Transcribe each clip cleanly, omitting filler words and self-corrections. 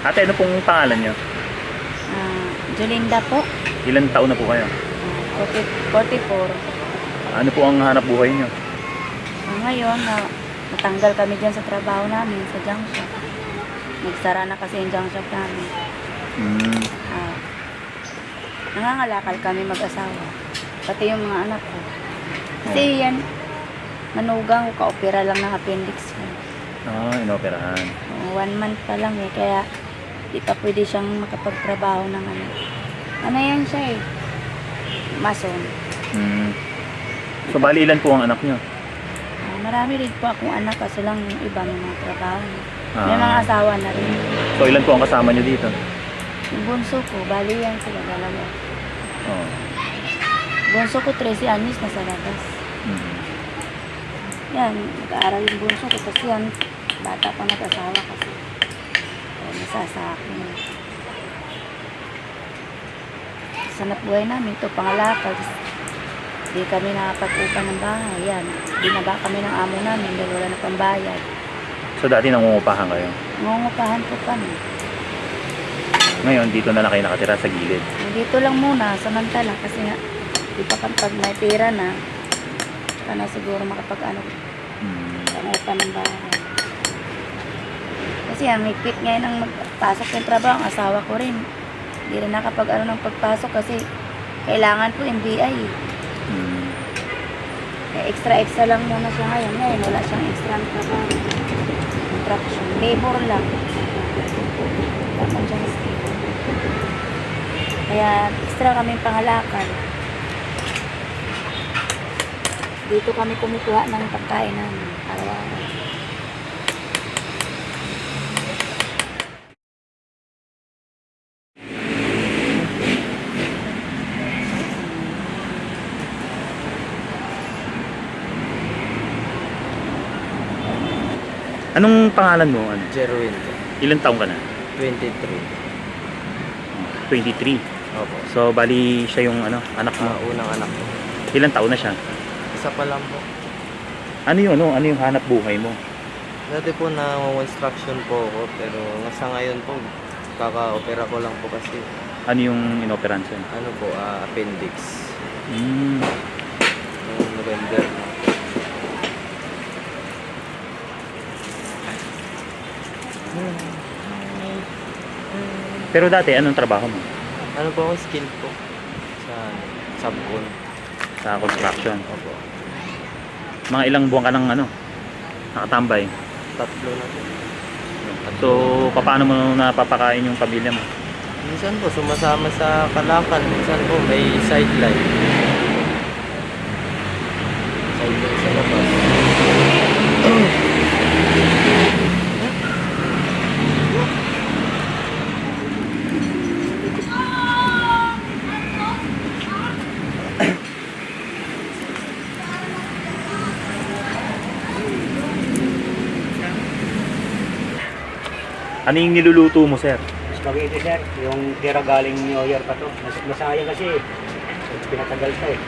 Ate, ano pong pangalan nyo? Jolinda po. Ilan taon na po kayo? 44. Ano po ang hanap buhay nyo? Ngayon, natanggal kami dyan sa trabaho namin, sa junk shop. Nagsara na kasi yung junk shop namin. Nangangalakal kami mag-asawa. Pati yung mga anak ko. Kasi yan, manugang ko, ka-opera lang ng appendix ko. Inoperahan. 1 month pa lang eh, kaya di pa pwede siyang makapagtrabaho ng ano. Ano yan siya eh? Mason. So, bali ilan po ang anak nyo? Marami rin po akong anak kasi lang yung iba may mga trabaho. May mga asawa na rin. So, ilan po ang kasama nyo dito? Yung bunso ko, bali yan sila dalawa. Oh. Bunso ko 13 anyos na sa labas. Yan, nag-aaral yung bunso ko kasi yan, bata pa nag-asawa kasi. Kaya nasa sa akin. Sanap buhay namin ito, pangalakal. Hindi kami nakapag-upa ng bahay. Yan, binaba kami ng amo namin dahil wala na pambayad. So, dati nangungupahan kayo? Nangungupahan po kami. Ngayon, dito na lang kayo nakatira sa gilid? Dito lang muna, samantala kasi nga, di pa pag may pera na, ka na siguro makapag-ano, pangupa ng bahay. Kasi ang higpit ngayon ang magpasok ng trabaho, ang asawa ko rin. Hindi rin nakapag-ano ng pagpasok kasi kailangan po MBI. Kaya extra lang muna siya ngayon. Ngayon, wala siyang extra ng trabaho. Contraction. Labor lang. Tapos siyang skill. Kaya extra kami pangalakan. Dito kami kumukuha ng pagkain namin. Araw-araw. Anong pangalan mo? Ano? Jerwin po. Ilan taong ka na? 23. 23. Opo. So, bali siya yung anak mo. Unang anak ko. Ilan taon na siya? Isa pa lang po. Ano yung hanap buhay mo? Dati po na construction po ako pero sa ngayon po kaka-opera ko lang po kasi Ano yung inoperan sa'yo? ano po, appendix. Noong November. Pero dati, anong trabaho mo? Ano po ako, skill po sa subcon. Sa construction. Opo. Mga ilang buwan ka ng nakatambay. 3 na po. So, paano mo napapakain yung pamilya mo? Minsan po sumasama sa kalakal, minsan po may sideline. Sideline sa labas. Ano yung niluluto mo, sir? Spaghetti sir, yung tira galing New Year pa to. Masayang kasi pinatagal pa eh.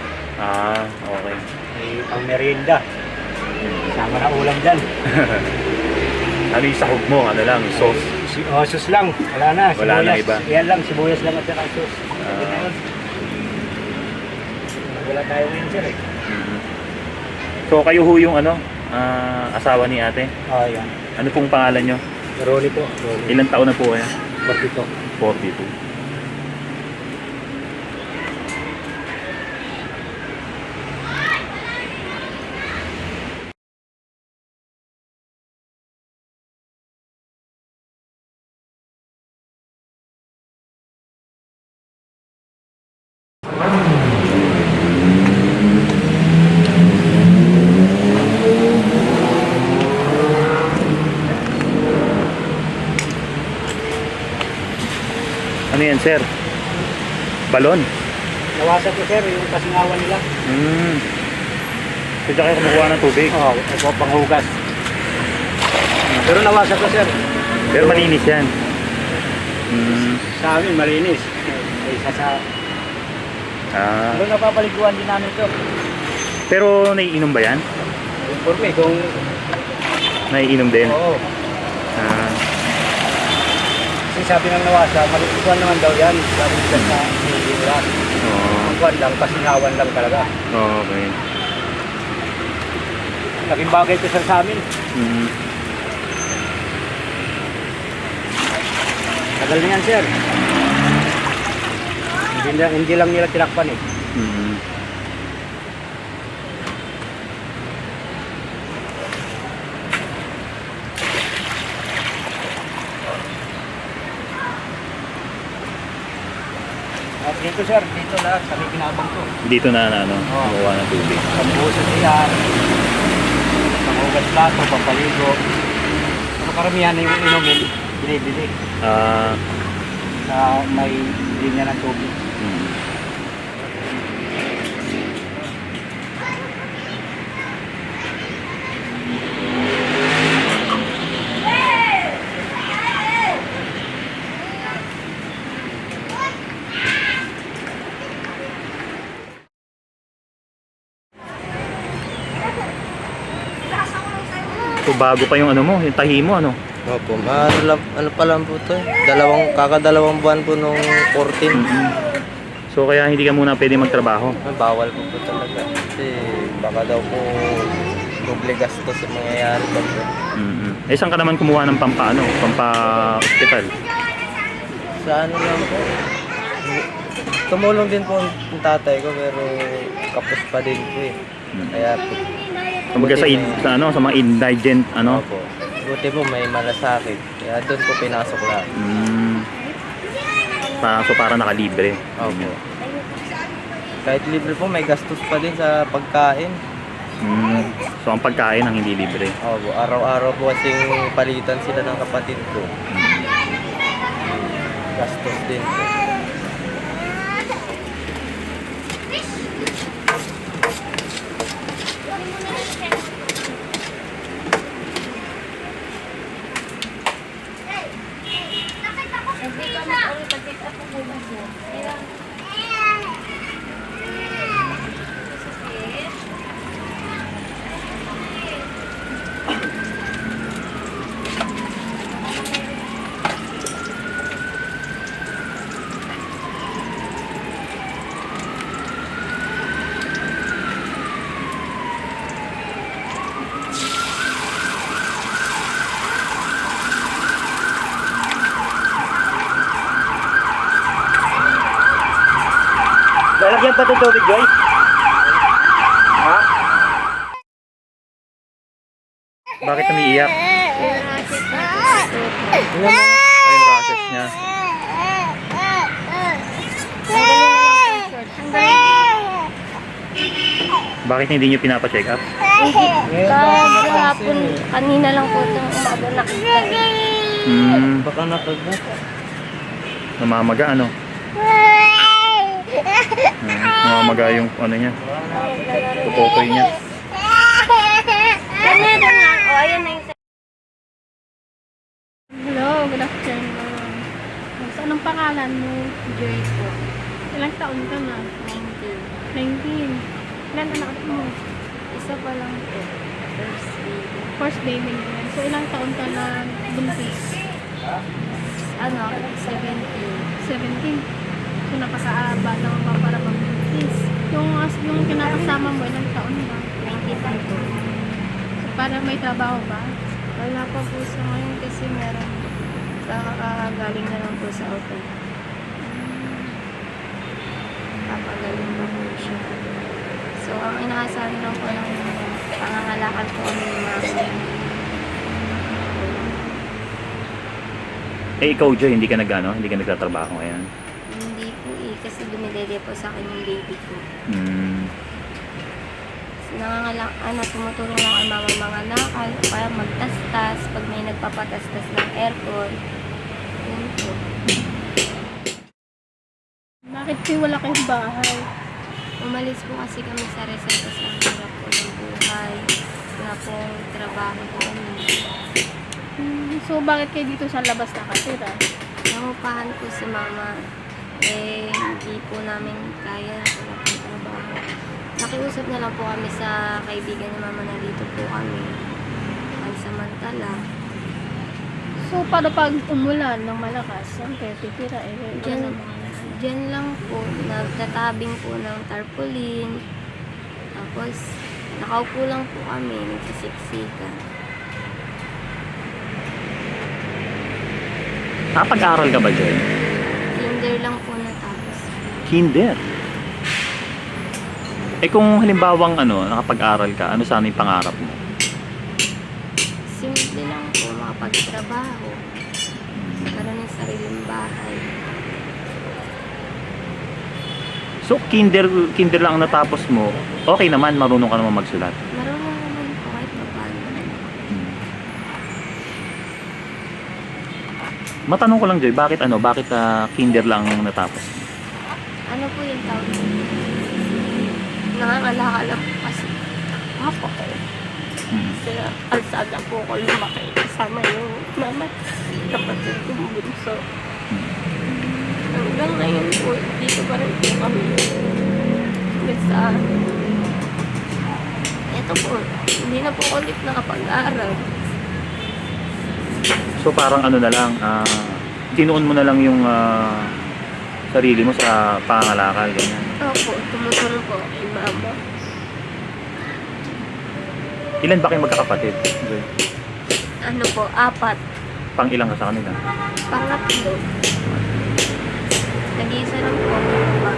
Okay. May pang merienda. Sama na ulam dyan. Ano yung sahog mo? Ano lang, sauce? Sus lang, wala na. Wala Sibuyas. nang iba. Yan lang, sibuyas lang at saka sus. Wala tayo ngayon sir eh. So, kayo ho yung asawa ni ate? Yan. Ano pong pangalan nyo? Rolly po. Rolly. Ilang taon na po kayo? 42. 42. Ano yan, sir? Balon? Nawasan ko sir, yung kasingawan nila. So, dyan kayo kumukuha ng tubig? Ito panghugas. Pero nawasan ko sir. Pero malinis yan. Sa amin malinis. Isa sa... Pero napapaliguan din namin ito. Pero naiinom ba yan? Informe kung... Naiinom din? Oo. Ah, Kasi sabi ng nawasa, malikuan naman daw yan. Galing dyan sa nila. Oo. Ang kuwan lang, pasinawan lang talaga. Okay. Laking bagay ito sir sa amin. Mm. Tagal na yan sir. Hindi lang nila tinakpan eh. Mm. At dito sir, dito lahat, sa may kinabang to. Dito na ano, Oo. kumuha ng tubig. Pambuhusan niyan, panghugas plato, pampaligo. Ano karamihan na yung inumin, binibili Ah, sa may linya ng tubig. mm. So bago pa yung ano mo, yung tahi mo ano. Opo, ano pa lang po to eh. Kakadalawang buwan po nung 14. So kaya hindi ka muna pwede magtrabaho. Bawal po po talaga. Kasi baka daw po doble gastos yung mangyayari pa po. Eh saan ka naman kumuha ng pampa-hospital? Sa ano lang po. Tumulong din po ang tatay ko pero kapos pa din po eh. Kaya po. Kumbaga sa mga indigent ano. Opo. Buti po may malasakit. Kaya doon po pinasok lahat. So para nakalibre. Opo. Kahit libre po may gastos pa din sa pagkain. So ang pagkain ang hindi libre. Opo. Araw-araw po kasing palitan sila ng kapatid ko. Gastos din po. Lalagyan pa ito tubig, Joy? Ha? Bakit umiiyak? Yung Ay, yung process niya. Bakit hindi niyo pinapa-check up? Kahapon, kanina lang po itong umaga nakita. Baka nakagat. Namamaga ano? Namamaga yung ano niya. Tutotoy niya. Ganyan na. O, ayan na yung Hello, good afternoon. So, anong pangalan mo? Joy po. Ilang taon ka na? 19. 19. Ilan anak mo? Isa pa lang po. First baby. First baby mo yan. So, ilang taon ka na buntis? Ano, 17. 17. So, napaka-bata mo pa para magbuntis. Yung kinakasama mo, ilang taon ba? 23 po. So, para may trabaho ba? Wala pa po sa ngayon kasi meron. Kakagaling na lang po sa auto. Papagaling pa po siya. So, ang inaasahan lang po ng pangangalakal po kami ni Mami. Eh ikaw Joy, hindi ka nagtatrabaho ngayon. Hindi po kasi dumidede po sa akin yung baby ko. Tumutulong lang ang mga nakal, kaya magtastas, pag may nagpapatastas ng aircon. Yun po. Bakit kayo wala kayong bahay? Umalis po kasi kami sa Rizal kasi ang hirap po ng buhay. Wala pong trabaho po kami. So, bakit kayo dito sa labas nakatira? Nangupahan po si Mama. Hindi po namin kaya. Wala pong trabaho. Nakiusap na lang po kami sa kaibigan ni Mama na dito po kami. Pansamantala. So, So, para pag umulan ng malakas, saan kayo titira? Eh, Diyan lang po, nagtatabing po ng tarpaulin. Tapos, nakaupo lang po kami, nagsisiksikan. Nakapag-aral ka ba, Joy? Kinder lang po natapos. Kinder. Eh kung halimbawang nakapag-aral ka, ano sana yung pangarap mo? Simple lang po, makapagtrabaho. Magkaroon ng sariling bahay. So kinder lang ang natapos mo, okay naman, marunong ka naman magsulat. Marunong naman po kahit paano. Matanong ko lang, Joy, bakit kinder lang ang natapos? Ano po yung tawag? Nangangalakala po kasi. Papa ko. Sa kalsada po ko lumaki. Kasama yung mama. Kapatid kong bunso. Hanggang ngayon po, dito pa rin po kami. Basta, eto po, hindi na po ulit nakapag-aral. So parang na lang, tinuon mo na lang yung sarili mo sa pangangalakal, ganyan. Opo, tumutulong po kay mama. Ilan ba kayong magkakapatid, Joy? Ano po, 4. Pang ilang ka sa kanila? Pangatlo. Nag-iisa lang po ako mama.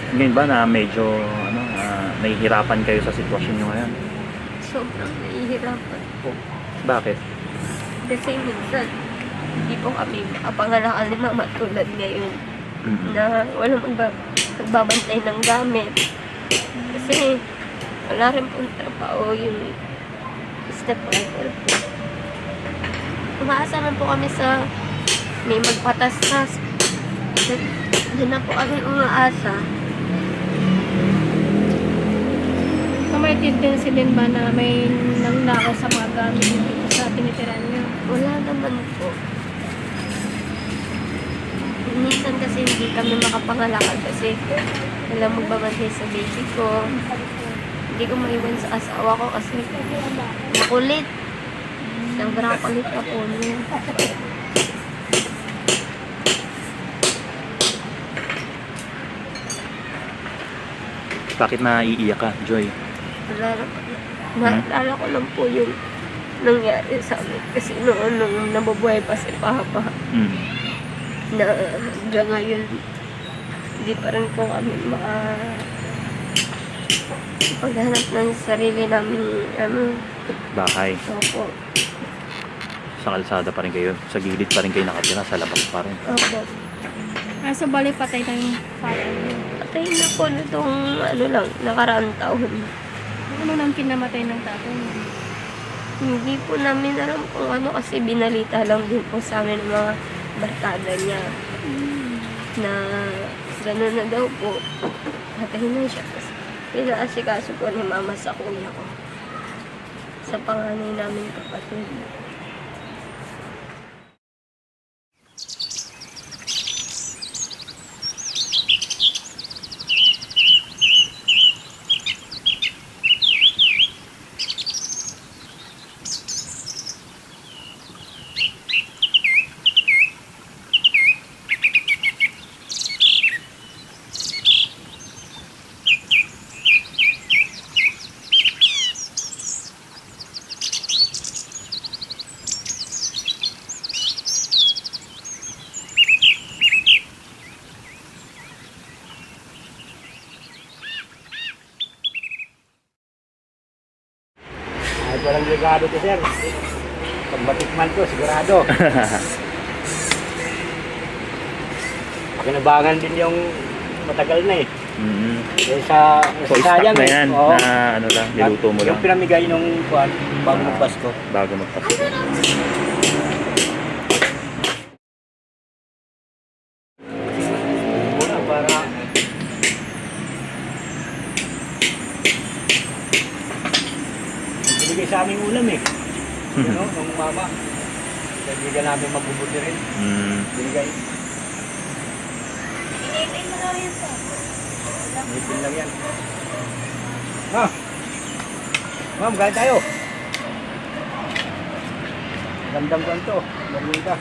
Ngayon ba na medyo nahihirapan kayo sa sitwasyon nyo ngayon? Sobrang nahihirapan po. Bakit? Kasi minsan, hindi po kami makapangalakal ni mama tulad ngayon. Mhm. Na walang magbabantay ng gamit. Kasi wala rin pong trabaho yung stepfather po. Umaasa lang po kami sa may magpatastas. Doon na po kami umaasa. So, may tendency din ba na may nangnakaw sa mga gamit dito sa tinitiran niyo? Wala naman po. Minsan kasi hindi kami makapangalakal kasi wala magbabantay sa baby ko. Hindi ko maiwan sa asawa ko kasi makulit. Sobrang kulit na po niya. Bakit naiiyak ka, Joy? Naalala ko lang po yung nangyari sa amin kasi nung nabubuhay pa si Papa Mm. na hanggang ngayon hindi pa rin po kami paghanap ng sarili namin Bahay. opo. Sa kalsada pa rin kayo. Sa gilid pa rin kayo nakatira. Sa labas pa rin. Opo. So, bali patay na yung father niyo. Patay na po nitong nakaraang taon. Ano nang kinamatay ng tatay niyo? Hindi po namin alam kung ano kasi binalita lang din po sa amin ng mga barkada niya na gano'n na daw po. Patay na siya. Kasi pinaasikaso po ni mama sa kuya ko. Sa panganay namin kapatid. Kahit walang ligado ko, sir. Pag matikman ko, sigurado. Pakinabangan din yung matagal na eh. Mm. Eh sa So, stock sayang na eh. yan. Oo. Na niluto mo lang. Yung pinamigay nung kuwan, bago magpasko. Bago magpasko. Muna para binigay sa aming ulam eh. Nung mama. Kaibigan namin magbubuti rin. Mm. Binigay. Ngipin lang yan. Ma'am, gaya tayo. Gandang ganito. Galing ka.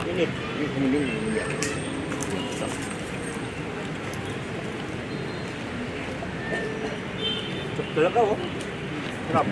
Init. Talaga oh. Sarap.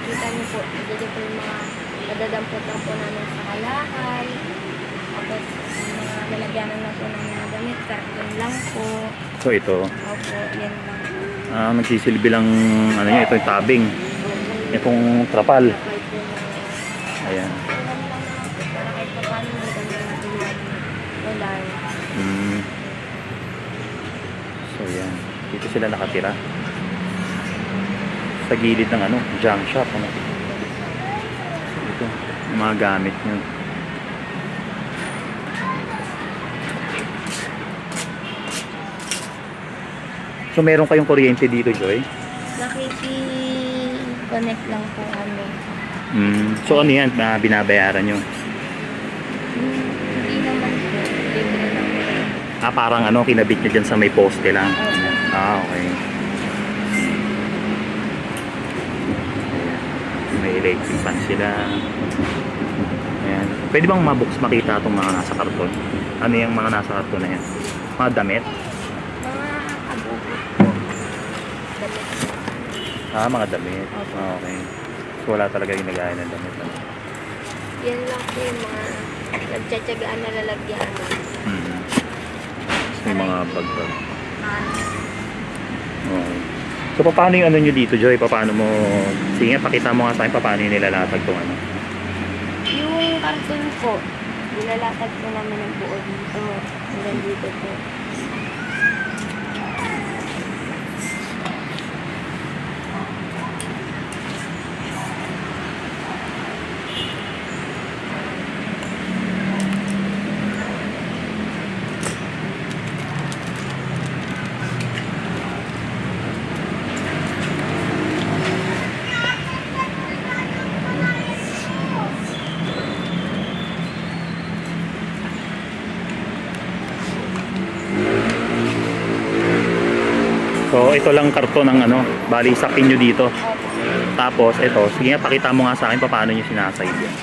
Nakikita niyo po, nandiyan po yung mga nadadampot lang po namin sa kalakal. Tapos, yung mga lalagyanan lang po ng mga damit, karton lang po. So ito, Opo, yan lang po. nagsisilbi lang, ano niya, ito yung tabing. Itong trapal. Kapal po na, Ayan. lang lang po, para kahit pa paano maganda natin yung ulan. Mm. So yan. Dito sila nakatira. Sa gilid ng ano, junk shop. Ano. So, ito, yung mga gamit nyo. So meron kayong kuryente dito, Joy? Nakiki-connect lang po kami. So ano yan, binabayaran nyo? Hindi naman po, libre lang po. Parang ano, kinabit nyo dyan sa may poste lang. Opo. Okay. Ayan. May electric fan sila. Ayan. Pwede bang makita itong mga nasa karton? Ano yung mga nasa karton na yan? Mga damit? Mga abugot po. Damit. Mga damit. Okay. So wala talaga yung nagaya ng damit. Ano? Yan lang po yung mga nagtsatsagaan na lalagyan. Mm-hmm. May mga bag-bag. Okay. So paano yung ano nyo dito, Joy? Paano mo... Sige nga, pakita mo nga sa akin paano yung nilalatag itong ano. Yung karton po, nilalatag po namin ng buo dito. Hanggang dito po. So ito lang karton ng ano, bali sapin nyo dito. Tapos ito, sige nga pakita mo nga sa akin paano nyo sinaside yan.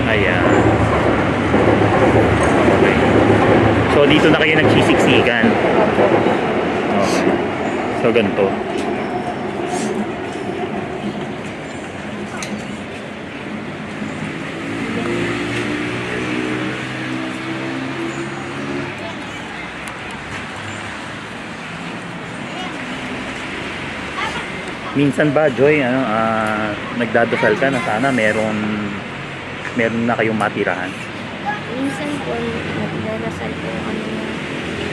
Ayan. Okay. So dito na kayo nagsisiksikan. Okay. So ganito. Minsan ba, Joy, nagdadasal ka na sana meron na kayong matirahan? Minsan po, nagdarasal po kami na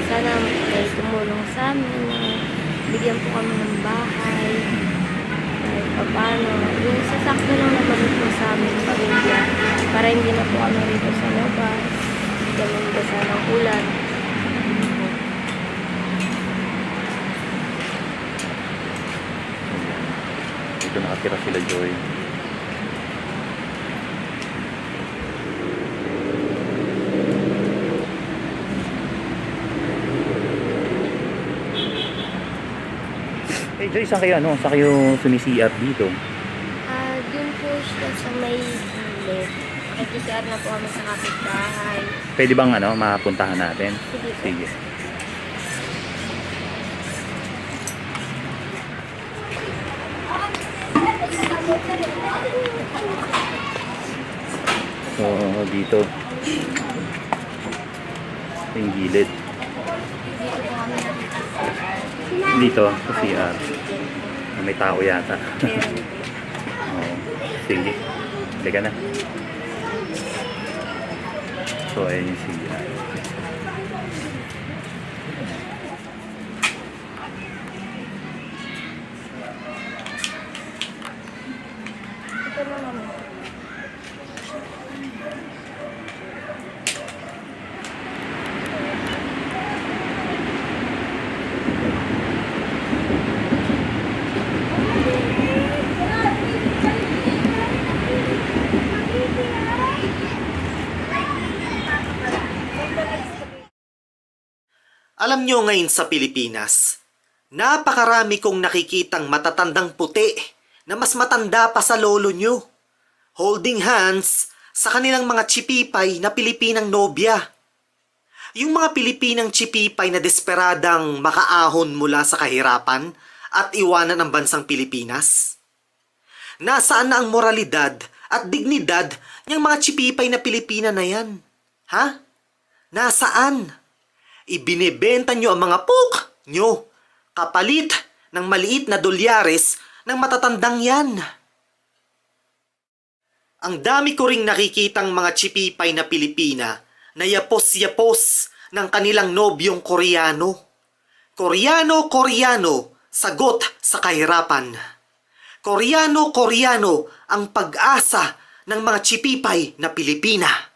sana may tumulong sa amin na bigyan po kami ng bahay. Kahit pa paano. Yung sasakto lang naman po sa amin pamilya para hindi na po kami rito sa labas. Ganun po sa ng ulan. Dito nakatira sila, Joy. Joy, saan kayo sumisiat dito? Dun po siya sa may gilid. Nag-CR na po kami sa kapitbahay. Pwede bang mapuntahan natin? Sige po. Sige. So, dito. Yung gilid. Dito, sa CR. May tao yata. Oo. Sige. Halika na. So, ayan yung CR. Alam nyo ngayon sa Pilipinas, napakarami kong nakikitang matatandang puti na mas matanda pa sa lolo nyo. Holding hands sa kanilang mga chipipay na Pilipinang nobya. Yung mga Pilipinang chipipay na desperadang makaahon mula sa kahirapan at iwanan ang bansang Pilipinas. Nasaan na ang moralidad at dignidad ng mga chipipay na Pilipina na yan? Ha? Nasaan? Ibinebenta nyo ang mga puk nyo kapalit ng maliit na dolyares ng matatandang yan. Ang dami ko ring nakikitang mga chipipay na Pilipina na yapos-yapos ng kanilang nobyong Koreano. Koreano, sagot sa kahirapan. Koreano, ang pag-asa ng mga chipipay na Pilipina.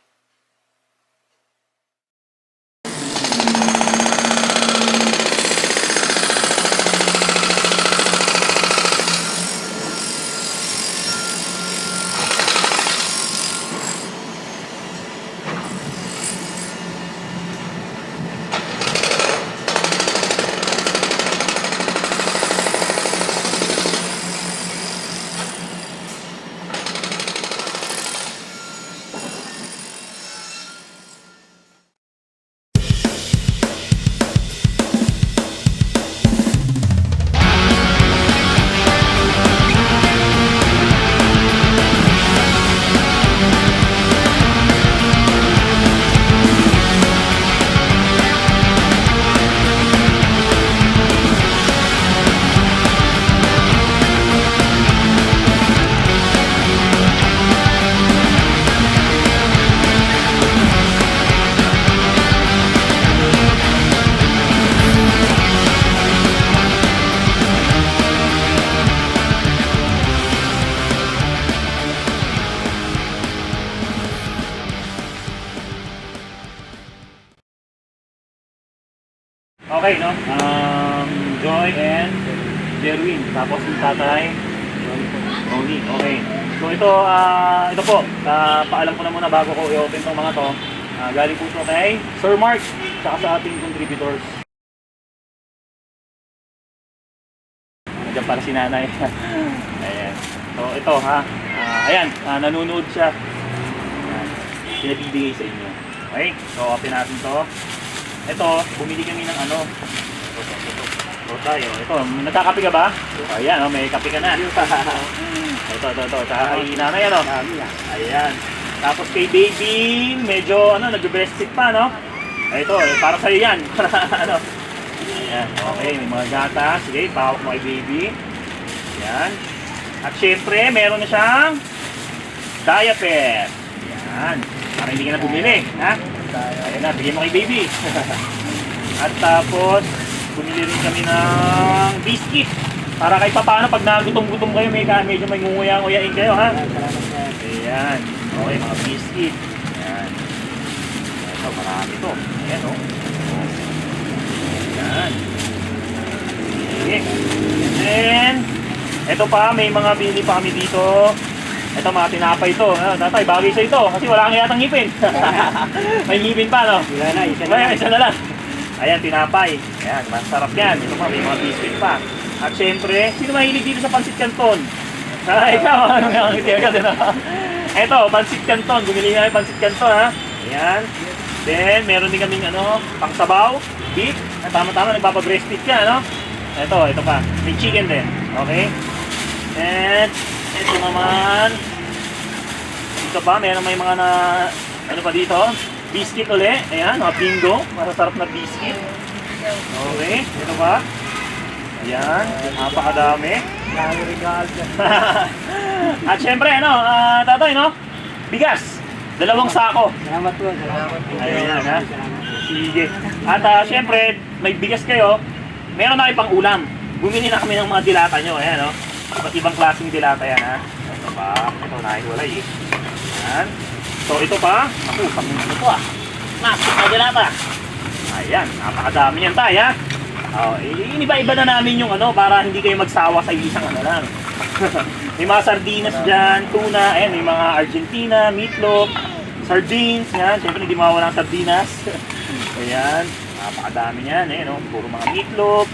Okay, no? Joy and Jerwin. Tapos yung tatay, Ronnie. Okay. So ito po, paalam ko na muna bago ko i-open tong mga to. Galing po ito kay Sir Mark, saka sa ating contributors. Nandiyan pala si nanay. Ayan. So ito ha, ayan, nanonood siya. Ayan. Pinabibigay sa inyo. Okay, so open natin to. Ito, bumili kami ng ano. Ito tayo. Ito, nagkakape ka ba? Ayan, may kape ka na. Ito. Tsaka kay nanay, ano? Ayan. Tapos kay baby, medyo, nag-breastfeed pa, no? Ito, para sa'yo yan. Ano? Ayan, okay. May mga gatas. Sige, pahawak mo kay baby. Ayan. At syempre, meron na siyang diaper. Ayan. Para hindi ka na bumili, ha? Ayan na, bigyan mo kay baby. At tapos, bumili rin kami ng biscuit. Para kahit paano, pag nagutom-gutom kayo, medyo may ngunguya-nguyain kayo, ha? Ayan. Okay, mga biscuit. Ayan. Ito, marami ito. Ayan, oh. Ayan. Okay. And then, ito pa, may mga bili pa kami dito. Ito, mga tinapay ito. Tatay, bagay sa ito. Kasi wala kang yatang ngipin. May ngipin pa, no? Isa na lang. Ayan, tinapay. Ayan, masarap yan. Ito pa, may mga biscuit pa. At syempre, sino mahilig dito sa Pansit Canton? Ikaw, nakangiti agad, no? Ito, Pansit Canton. Bumili nga yung Pansit Canton, ha? Ayan. Then, meron din kaming, pangsabaw, beef. Tama-tama, nagpapabreastfeed ka, no? Ito pa. May chicken din. Okay? And, ito naman, Dito pa, may mga na, ano pa dito? Biscuit uli. Ayan, mga bingo. Masasarap na biscuit. Okay, dito pa. Ayan, napakadami. At syempre, tatay, no? Bigas. 2 sako. Salamat po. Salamat po. Ayan, ha? Sige. At syempre, may bigas kayo. Meron na kayo pang ulam. Bumili na kami ng mga dilata nyo. Ayan, no? Iba't ibang klaseng dilata yan, ha? Ito pa. Ito, nahiwalay, eh. Ayan. So, ito pa. Ako, pamilya ito, ah. Masok na dilata. Ayan, napakadami yan tayo, ha? Iniba-iba na namin yung para hindi kayo magsawa sa isang lang. May mga sardinas dyan, tuna, ayan, may mga Argentina, meatloaf, sardines, yan. Siyempre hindi mawawala ang sardinas. Ayan, napakadami yan, eh, no? Puro mga meatloaf.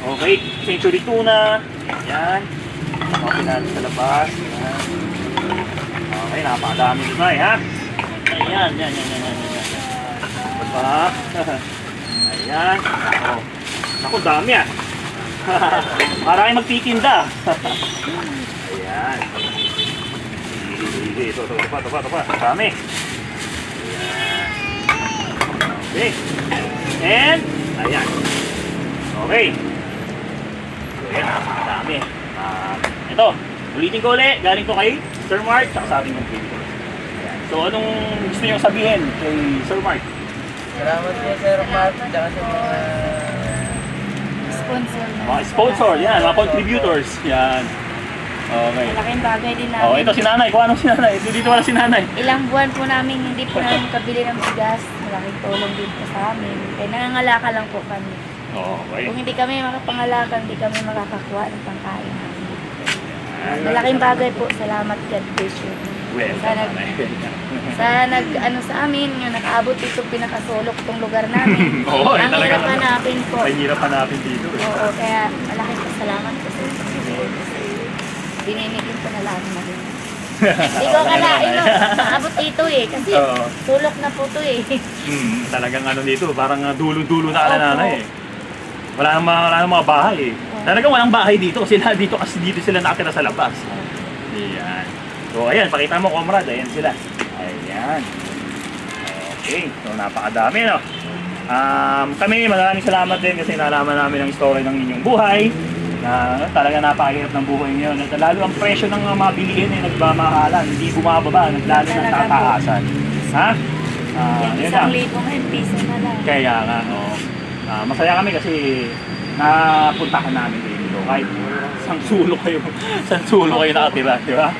Okay, century tuna. Ayan. Okay natin sa labas. Ayan. Okay, napakadami dito, eh, ha? Ayan, yan. Diba? Ayan. Ako, dami, ah. Para kayo magtitinda. Ayan. Sige, ito pa. Dami. Ayan. Okay. And, ayan. Okay. So, ayan, dami. Ito, ulitin ko ulit. Galing to kay Sir Mark, tsaka sa ating mga video. So, anong gusto nyo sabihin kay Sir Mark? Salamat po Sir Mark, tsaka sa mga Sponsor na. Mga sponsor, yan, mga contributors. Yan. Okay. Malaking bagay din namin. Oh, ito si Nanay. Kung anong si Nanay? Dito wala si Nanay. Ilang buwan po namin hindi po namin kabili ng bigas. Malaking tulong din po sa amin. Kaya nangangalaka lang po kami. Okay. Kung hindi kami makapangalakan, hindi kami makakakuha ng pangkain namin. Malaking bagay po. Salamat, God bless you. Sa sa amin, yung nakaabot dito pinakasulok tong lugar namin. Oo, Ang talaga hirap naman. hanapin po. Ay, hirap hanapin dito. Eh. Oo, kaya malaking pasalamat po sa inyo. Dininigin ko na lang namin. Hindi ko akalain no, maabot dito eh. Kasi Oo. sulok na po to eh. Talagang dito, parang dulo-dulo na Opo. Nanay eh. Wala nang mga bahay eh. Talagang walang bahay dito kasi dito sila nakatira sa labas. Ayan. So ayan, pakita mo comrade, ayan sila. Ayan. Okay, so napakadami no. Kami maraming salamat din kasi nalaman namin ang story ng inyong buhay. Na talaga napakahirap ng buhay ngayon. At lalo ang presyo ng mga bilihin ay nagmamahalan, hindi bumababa, lalo ng tataasan. Ha? Yung Yun lang. 1,000 ngayon, piso na lang. Kaya nga, masaya kami kasi napuntahan namin dito. Kahit isang sulo kayo nakatira, di ba?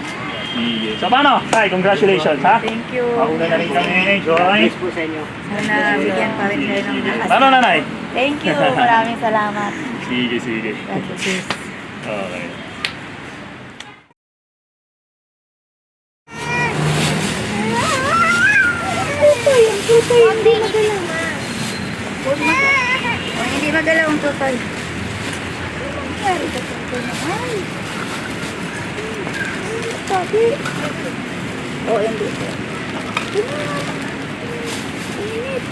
Sige. So paano? Tay, congratulations ha? Thank you. Mauna na rin kami, Joy. Bless po sa inyo. Sana bigyan pa rin kayo ng lakas. Paano nanay? Thank you. Maraming salamat. Sige. God bless. Okay. Ang tutoy, hindi magalaw. Hindi magalaw ang tutoy. Nangyari ka tutoy naman. Sabi. Hindi po. Init.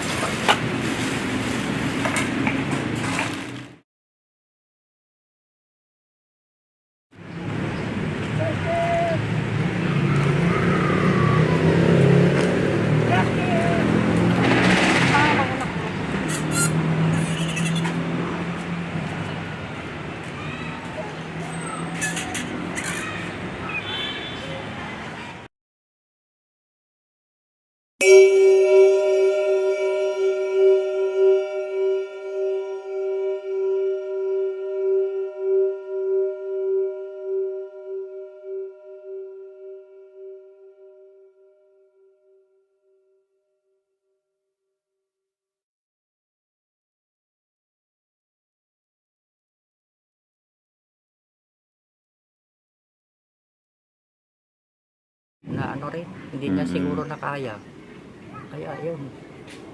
Na ano rin, hindi niya siguro nakaya. Kaya yun,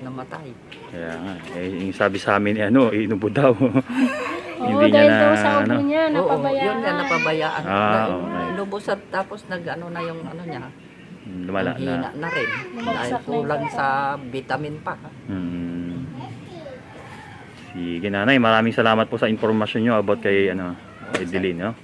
namatay. Kaya nga, yung sabi sa amin, inubo daw. Oo, dahil daw sa ubo niya, Oo, napabayaan. yun nga, napabayaan. Okay. Inubusan, tapos nag-ano na yung ano niya, Lumala hina na. na rin. Dahil Bumagsak na yung kulang katawan. sa vitamin pa. Sige nanay, maraming salamat po sa informasyon nyo about kay Edeline, no?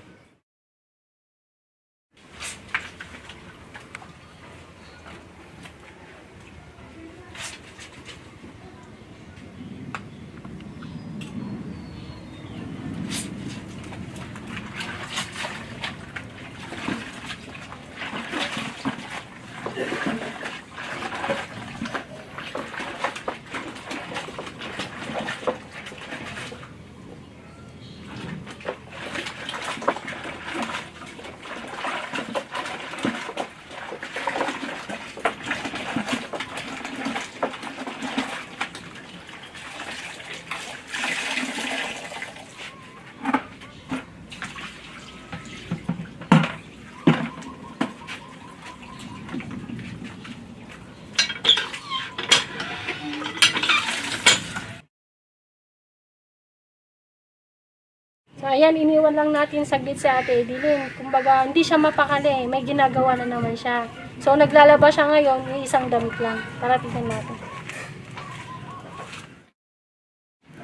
So ayan, iniwan lang natin saglit si Ate Edeline. Kumbaga, hindi siya mapakali. May ginagawa na naman siya. So naglalaba siya ngayon, yung isang damit lang. Tara, tignan natin.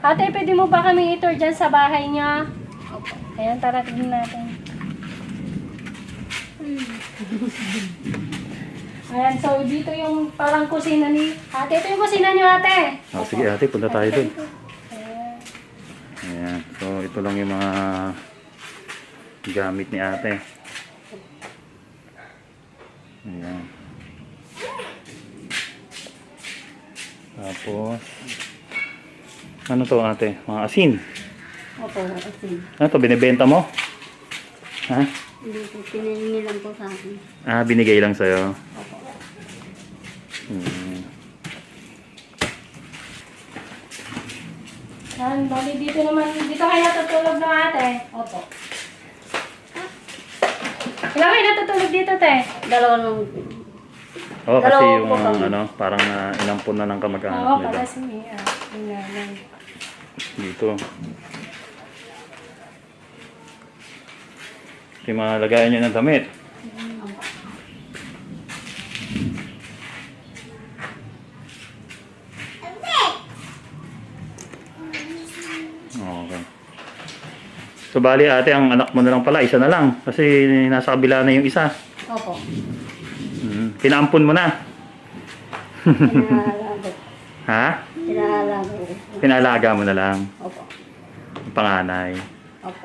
Ate, pwede mo ba kami i-tour dyan sa bahay niya? Ayan, tara, tignan natin. Ayan, so dito yung parang kusina ni Ate. Ito yung kusina niyo, Ate. Oh, sige ate, punta tayo dun. Ayan. Ayan. So, ito lang yung mga gamit ni ate. Ayan. Tapos, ano to ate? Mga asin. Opo, kasi Ano to, binibenta mo? Ha? hindi po pinahingi lang po sa akin. Ah, binigay lang sa'yo. Hmm. Yan, bali dito naman, dito kayo natutulog ng ate. Opo. Ilan kayo natutulog dito, te? Dalawa lang. Oh, kasi Dalawa yung po kami. ano, parang inampun na ng kamag-anak Oo, nila. pala si Mia. Yung nanay. Dito. Yung mga lagayan nyo ng damit. Okay. So bali ate, ang anak mo na lang pala, isa na lang. Kasi nasa kabila na yung isa. Opo. Pinaampun mo na. Pinahalaga. Ha? Pinahalaga ko. Pinalaga mo na lang. Opo. Ang panganay. Opo.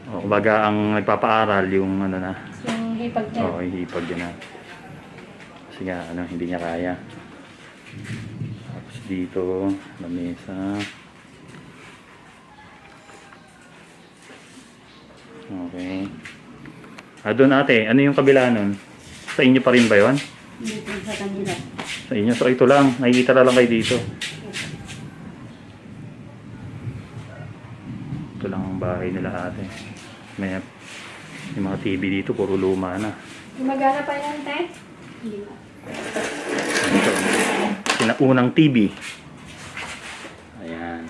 O, kumbaga ang nagpapaaral yung ano na. Yung hipag niya. Oo, ihipag yun na. Kasi nga, ano, hindi niya kaya. Tapos dito, lamesa. Okay. Ah, doon ate, ano yung kabila nun? Sa inyo pa rin ba yun? Dito sa kanila. Sa inyo? So ito lang, nakikita na lang kayo dito. Ito lang ang bahay nila ate. May yung mga TV dito, puro luma na. Gumagana pa yan, te? Hindi na. Ito, sinaunang TV. Ayan.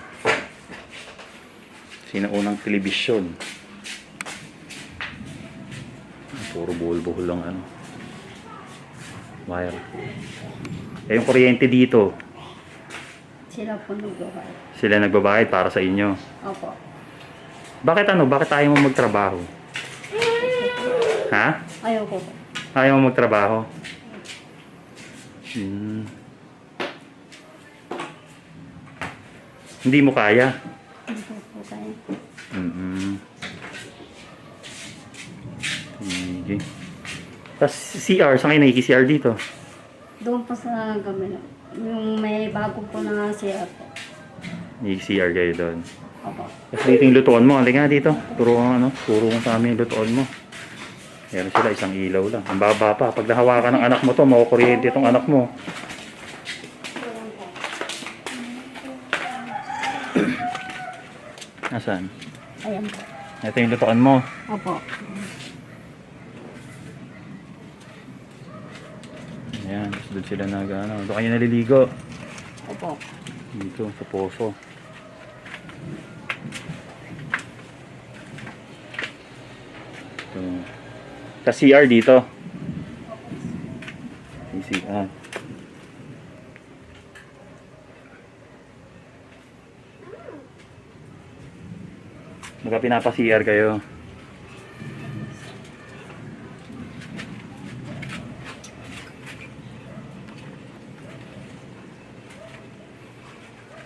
Sinaunang telebisyon. Puro buhol-buhol lang ano. Wire. Eh yung kuryente dito, Sila po nagbabayad. sila nagbabayad para sa inyo. Opo. Bakit ano? Bakit ayaw mo magtrabaho? Ha? Ayaw ko po. Ayaw mo magtrabaho? Hmm. Hindi mo kaya? Hindi ko po kaya. Sige. Tapos CR, saan kayo nakiki-CR dito? Doon po sa gamila. Yung may bago po na siya po. Nakiki-CR kayo doon. Opo. Tapos dito yung lutuan mo. Halika nga dito. Turo mo sa amin yung lutuan mo. Meron sila isang ilaw lang. Ang baba pa. Pag nahawakan ng anak mo to, makukuryente itong anak mo. Nasaan? Ayan po. Ito yung lutuan mo. Opo. Ayan. Tapos doon sila doon kayo naliligo. Opo. Dito sa poso. Ito. Sa CR dito. CR. Baka pinapa-CR kayo.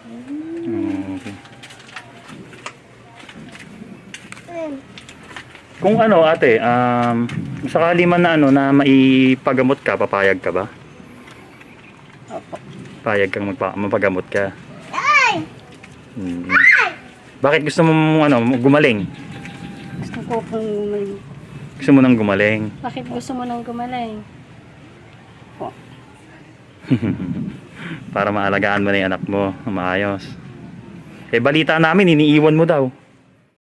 Okay. Kung ano ate, sakali man na na maipagamot ka, papayag ka ba? Opo. Payag kang mapagamot ka. Hmm. Bakit gusto mo gumaling? Gusto ko pong Gusto mo nang gumaling? Bakit gusto mo nang gumaling? Para maalagaan mo na yung anak mo na maayos. Eh balita namin iniiwan mo daw.